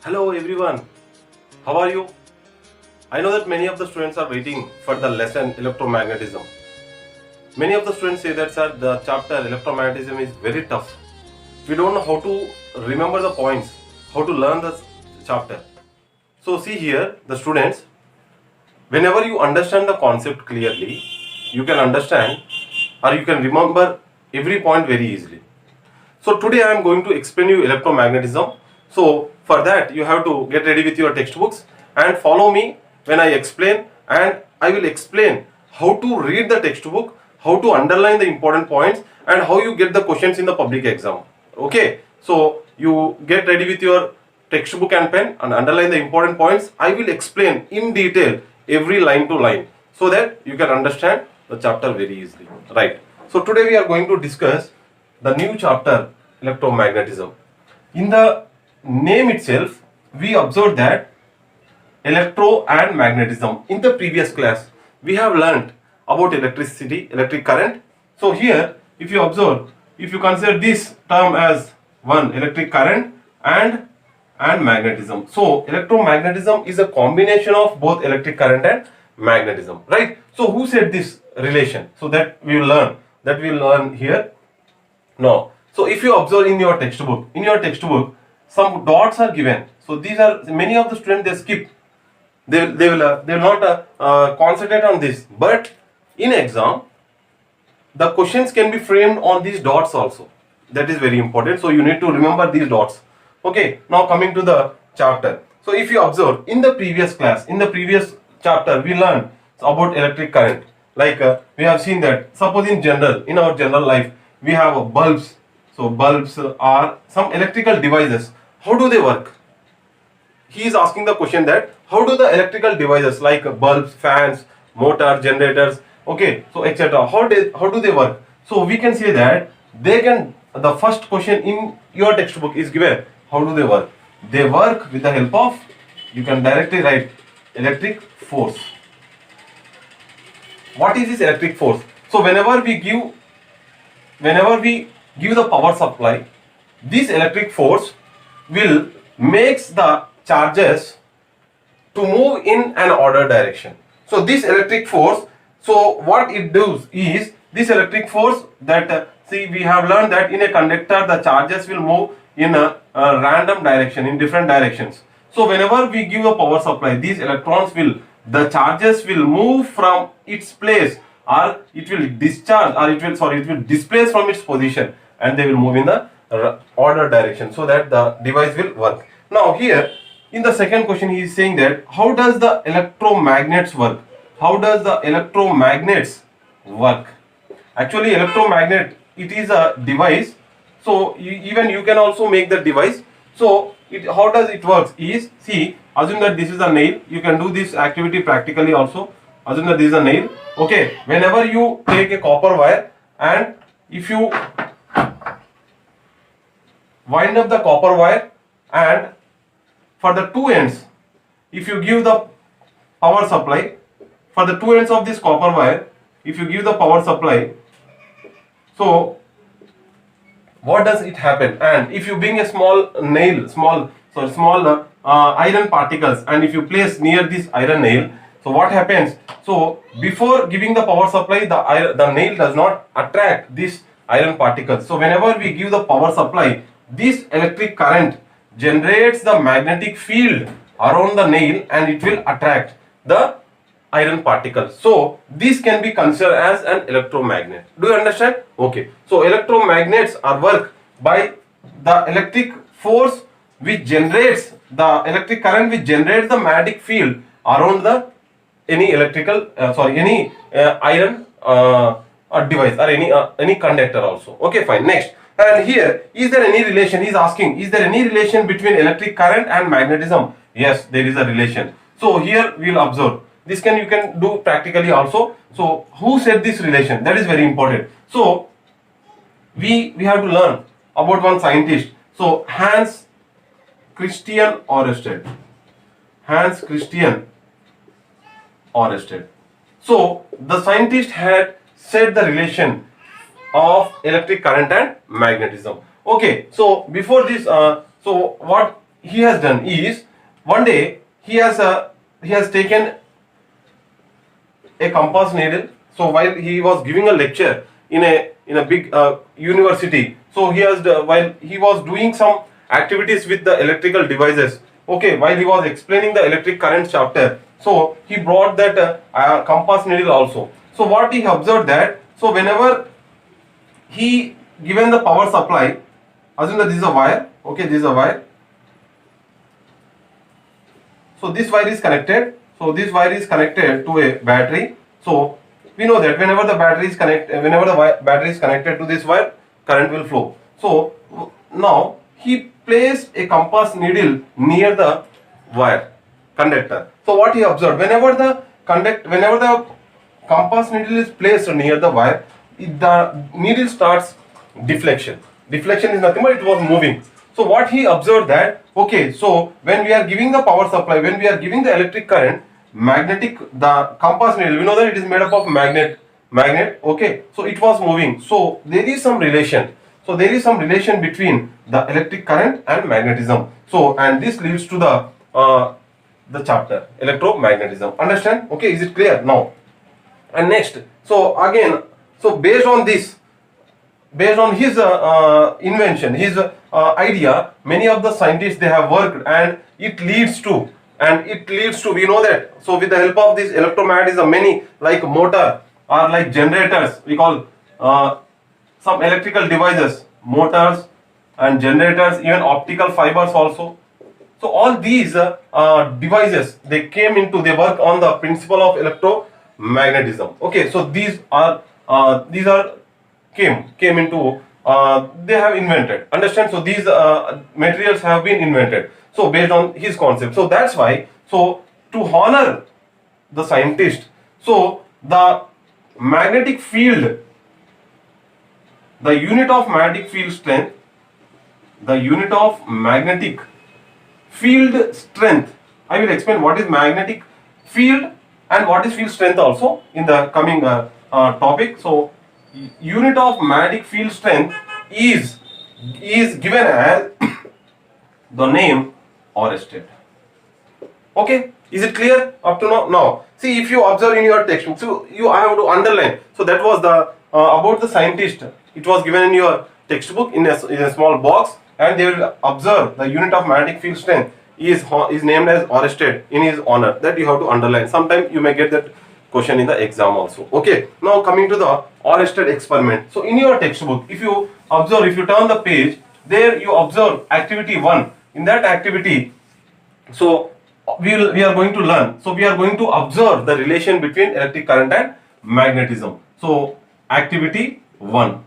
Hello everyone, how are you? I know that many of the students are waiting for the lesson electromagnetism. Many of the students say that sir, the chapter electromagnetism is very tough. We don't know how to remember the points, how to learn the chapter. So see here, the students, whenever you understand the concept clearly, you can understand or you can remember every point very easily. So today I am going to explain you electromagnetism. So for that you have to get ready with your textbooks and follow me when I explain, and I will explain how to read the textbook, how to underline the important points, and how you get the questions in the public exam. Okay, so you get ready with your textbook and pen and underline the important points. I will explain in detail every line to line so that you can understand the chapter very easily. Right. So today we are going to discuss the new chapter electromagnetism. In the name itself, we observed that electro and magnetism. In the previous class, we have learnt about electricity, electric current. So here, if you observe, if you consider this term as one electric current and magnetism. So electromagnetism is a combination of both electric current and magnetism, right? So who said this relation? So that we will learn here. No. So if you observe in your textbook, some dots are given. So these are many of the students they skip. They will not concentrate on this. But in exam, the questions can be framed on these dots also. That is very important. So you need to remember these dots. Okay. Now coming to the chapter. So if you observe in the previous class, in the previous chapter, we learned about electric current. Like we have seen that suppose in our general life, we have bulbs. So bulbs are some electrical devices. How do they work? He is asking the question that how do the electrical devices like bulbs, fans, motor, generators, okay, so etc. How do they work? So we can say that the first question in your textbook is given. How do they work? They work with the help of, you can directly write electric force. What is this electric force? So whenever we give the power supply, this electric force will makes the charges to move in an order direction. So this electric force, so what it does is, this electric force that see, we have learned that in a conductor the charges will move in a random direction, in different directions. So whenever we give a power supply, these the charges will move from its place, or it will discharge, or it will displace from its position, and they will move in the order direction so that the device will work. Now here in the second question he is saying that how does the electromagnets work? How does the electromagnets work? Actually electromagnet, it is a device. So even you can also make the device. So how does it works is, see, assume that this is a nail. You can do this activity practically also. Assume that this is a nail. Okay, whenever you take a copper wire and if you wind up the copper wire, and for the two ends, if you give the power supply, for the two ends of this copper wire, if you give the power supply, so what does it happen? And if you bring a small nail, small iron particles, and if you place near this iron nail, so what happens? So before giving the power supply, the nail does not attract this iron particles. So whenever we give the power supply, this electric current generates the magnetic field around the nail and it will attract the iron particles. So this can be considered as an electromagnet. Do you understand? Okay. So electromagnets are work by the electric force which generates the electric current, which generates the magnetic field around the any iron device, or any conductor also. Okay, fine. Next. And here, is there any relation? He is asking, is there any relation between electric current and magnetism? Yes, there is a relation. So here we will observe. This you can do practically also. So who said this relation? That is very important. So we have to learn about one scientist. So Hans Christian Ørsted. Hans Christian Ørsted. So the scientist had said the relation of electric current and magnetism. Okay, so before this, so what he has done is, one day he has taken a compass needle. So while he was giving a lecture in a big university, so while he was doing some activities with the electrical devices, okay, while he was explaining the electric current chapter, so he brought that compass needle also. So what he observed that, so whenever he given the power supply, assume that this is a wire, okay, this is a wire. So this wire is connected. So this wire is connected to a battery. So we know that whenever the battery is connected to this wire, current will flow. So now he placed a compass needle near the wire conductor. So what he observed, whenever the compass needle is placed near the wire, the needle starts deflection. Deflection is nothing but it was moving. So what he observed that, okay, so when we are giving the power supply, when we are giving the electric current, the compass needle, we know that it is made up of magnet, okay, so it was moving. So there is some relation. So there is some relation between the electric current and magnetism. So, and this leads to the chapter electromagnetism. Understand? Okay, is it clear now? And next, so again, so based on this, based on his invention, his idea, many of the scientists they have worked, and it leads to we know that. So with the help of this electromagnetism, many like motor or like generators, we call some electrical devices, motors and generators, even optical fibers also. So all these devices, they work on the principle of electromagnetism. Okay, so these are came into they have invented. Understand? So these materials have been invented. So based on his concept. So that's why. So to honor the scientist, so the magnetic field, the unit of magnetic field strength, I will explain what is magnetic field and what is field strength also in the coming topic. So unit of magnetic field strength is given as the name Oersted. Okay, is it clear up to now? Now, see, if you observe in your textbook, so I have to underline. So that was the about the scientist. It was given in your textbook in a small box, and they will observe the unit of magnetic field strength is named as Oersted in his honor. That you have to underline. Sometimes you may get that question in the exam also. Okay, now coming to the Oersted experiment. So in your textbook, if you observe, if you turn the page, there you observe activity 1. In that activity, so we are going to learn. So we are going to observe the relation between electric current and magnetism. So activity 1.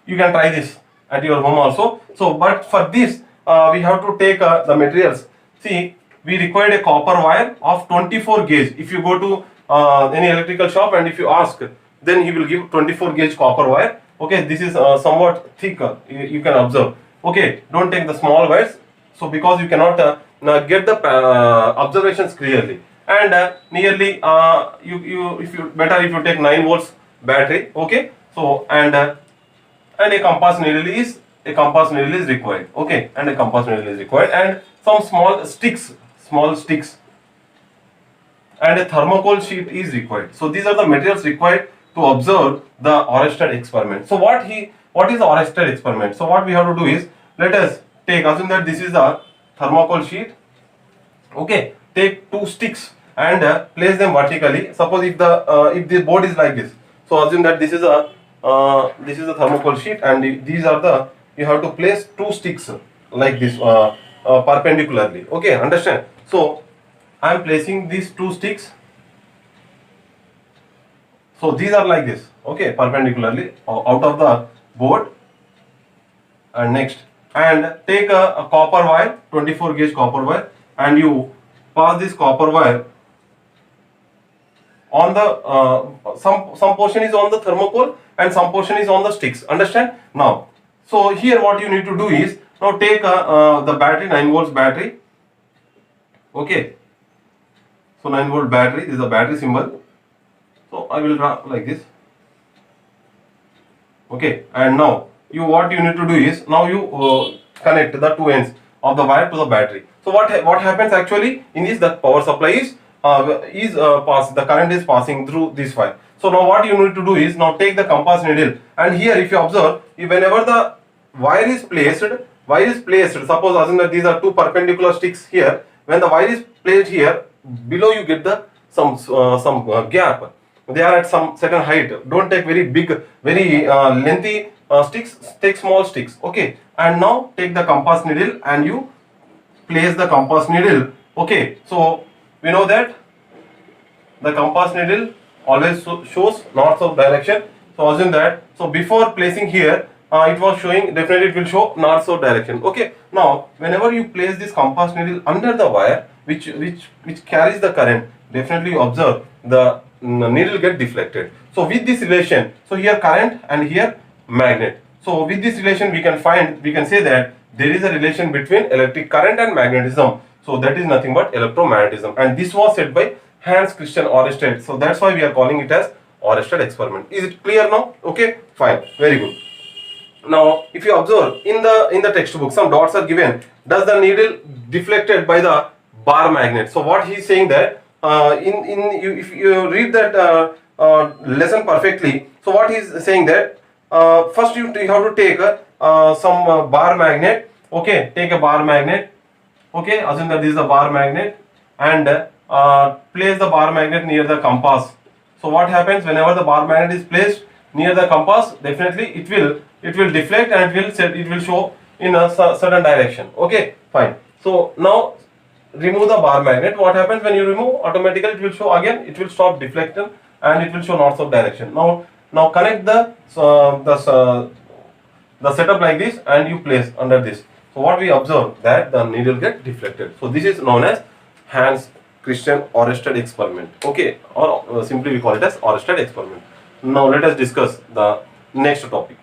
You can try this at your home also. So but for this we have to take the materials. See, we required a copper wire of 24 gauge. If you go to any electrical shop and if you ask, then he will give 24 gauge copper wire. Okay, this is somewhat thicker. You can observe. Okay, don't take the small wires. So because you cannot get the observations clearly, and nearly if you take 9 volts battery. Okay, so and a compass needle is required. Okay, and a compass needle is required, and some small sticks, and a thermocol sheet is required. So these are the materials required to observe the Oersted experiment. So what is the Oersted experiment? So what we have to do is, let us assume that this is the thermocol sheet. Okay, take 2 sticks and place them vertically. Suppose if the board is like this, so assume that this is the thermocol sheet, and these are you have to place 2 sticks like this perpendicularly. Okay, understand? So I am placing these 2 sticks. So these are like this. Okay, perpendicularly out of the board. And next, and take a copper wire, 24 gauge copper wire, and you pass this copper wire on the some portion is on the thermocol and some portion is on the sticks. Understand? Now, so here what you need to do is, now take the battery, 9 volts battery. Okay, so 9 volt battery, this is a battery symbol. So I will draw like this. Okay, and now what you need to do is, now you connect the 2 ends of the wire to the battery. So what happens actually in this, the power supply is the current is passing through this wire. So now what you need to do is, now take the compass needle, and here if you observe, whenever the wire is placed, suppose assume that these are two perpendicular sticks here. When the wire is placed here, below you get the some gap. They are at some certain height. Don't take very big, very lengthy sticks. Take small sticks. Okay. And now take the compass needle and you place the compass needle. Okay. So we know that the compass needle always shows north-south direction. So assume that. So before placing here, it was showing, definitely it will show north-south direction. Okay. Now whenever you place this compass needle under the wire, which carries the current, definitely you observe the needle get deflected. So with this relation, so here current and here magnet. So with this relation we can say that there is a relation between electric current and magnetism. So that is nothing but electromagnetism, and this was said by Hans Christian Ørsted. So that's why we are calling it as Ørsted experiment. Is it clear now? Okay, fine, very good. Now if you observe in the textbook, some dots are given. Does the needle deflected by the bar magnet? So what he is saying that if you read that lesson perfectly, so what he is saying that first you have to take some bar magnet. Okay, take a bar magnet. Okay, assume that this is a bar magnet, and place the bar magnet near the compass. So what happens whenever the bar magnet is placed near the compass? Definitely it will deflect and it will show in a certain direction. Okay, fine. So now remove the bar magnet. What happens when you remove? Automatically it will show again. It will stop deflection and it will show north-south direction. Now connect the setup like this and you place under this. So what we observe that the needle get deflected. So this is known as Hans Christian Ørsted experiment. Okay, or simply we call it as Ørsted experiment. Now let us discuss the next topic.